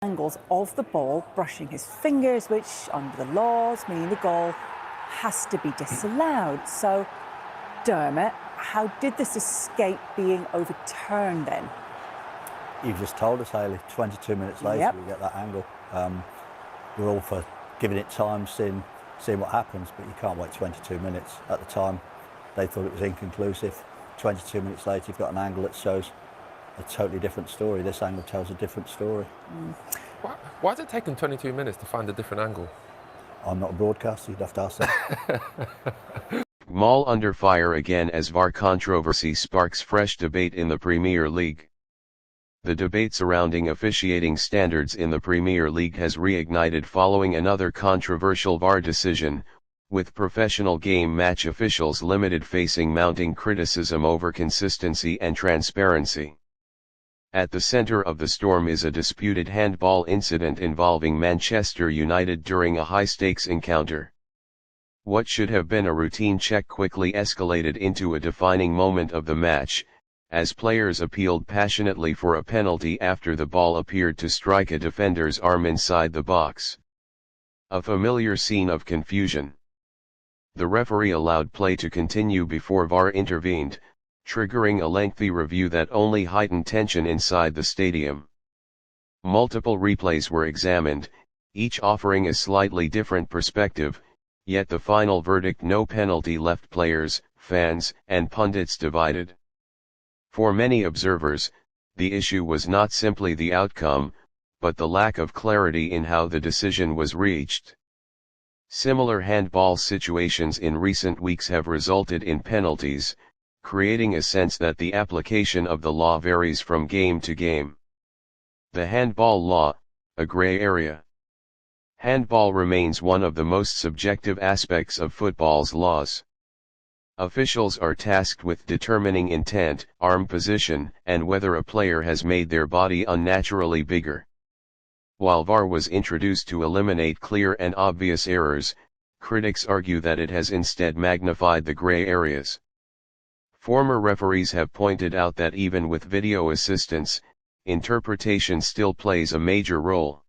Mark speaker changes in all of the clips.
Speaker 1: angles of the ball brushing his fingers, which under the laws mean the goal has to be disallowed. So, Dermot, how did this escape being overturned then?
Speaker 2: You've just told us, Hayley, 22 minutes later we get that angle. We're all for giving it time, seeing what happens, but you can't wait 22 minutes. At the time, they thought it was inconclusive. 22 minutes later, you've got an angle that shows a totally different story. This angle tells a different story.
Speaker 3: Why has it taken 22 minutes to find a different angle?
Speaker 2: I'm not a broadcaster, you'd have to ask them.
Speaker 4: Pgmol under fire again as VAR controversy sparks fresh debate in the Premier League. The debate surrounding officiating standards in the Premier League has reignited following another controversial VAR decision, with professional game match officials limited facing mounting criticism over consistency and transparency. At the centre of the storm is a disputed handball incident involving Manchester United during a high-stakes encounter. What should have been a routine check quickly escalated into a defining moment of the match, as players appealed passionately for a penalty after the ball appeared to strike a defender's arm inside the box. A familiar scene of confusion. The referee allowed play to continue before VAR intervened, triggering a lengthy review that only heightened tension inside the stadium. Multiple replays were examined, each offering a slightly different perspective, yet the final verdict, no penalty, left players, fans, and pundits divided. For many observers, the issue was not simply the outcome, but the lack of clarity in how the decision was reached. Similar handball situations in recent weeks have resulted in penalties, creating a sense that the application of the law varies from game to game. The handball law, a grey area. Handball remains one of the most subjective aspects of football's laws. Officials are tasked with determining intent, arm position, and whether a player has made their body unnaturally bigger. While VAR was introduced to eliminate clear and obvious errors, critics argue that it has instead magnified the grey areas. Former referees have pointed out that even with video assistance, interpretation still plays a major role.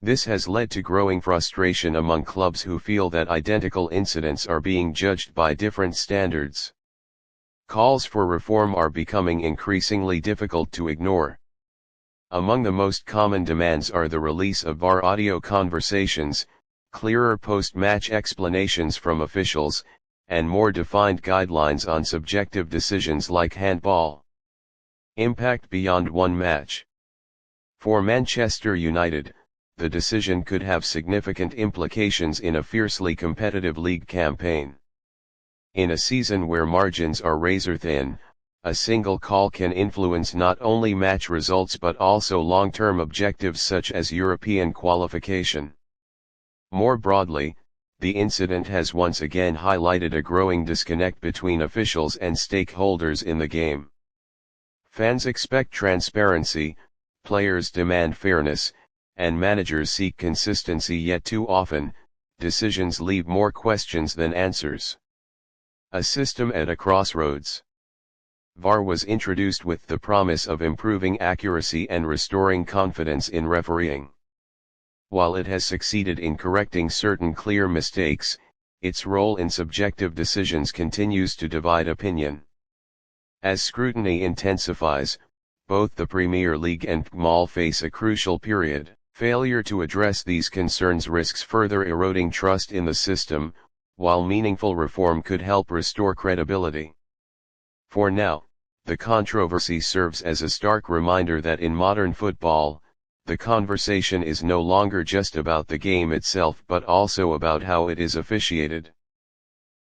Speaker 4: This has led to growing frustration among clubs who feel that identical incidents are being judged by different standards. Calls for reform are becoming increasingly difficult to ignore. Among the most common demands are the release of VAR audio conversations, clearer post-match explanations from officials, and more defined guidelines on subjective decisions like handball. Impact beyond one match. For Manchester United, the decision could have significant implications in a fiercely competitive league campaign. In a season where margins are razor-thin, a single call can influence not only match results but also long-term objectives such as European qualification. More broadly, the incident has once again highlighted a growing disconnect between officials and stakeholders in the game. Fans expect transparency, players demand fairness, and managers seek consistency, yet too often, decisions leave more questions than answers. A system at a crossroads. VAR was introduced with the promise of improving accuracy and restoring confidence in refereeing. While it has succeeded in correcting certain clear mistakes, its role in subjective decisions continues to divide opinion. As scrutiny intensifies, both the Premier League and Pgmol face a crucial period. Failure to address these concerns risks further eroding trust in the system, while meaningful reform could help restore credibility. For now, the controversy serves as a stark reminder that in modern football, the conversation is no longer just about the game itself but also about how it is officiated.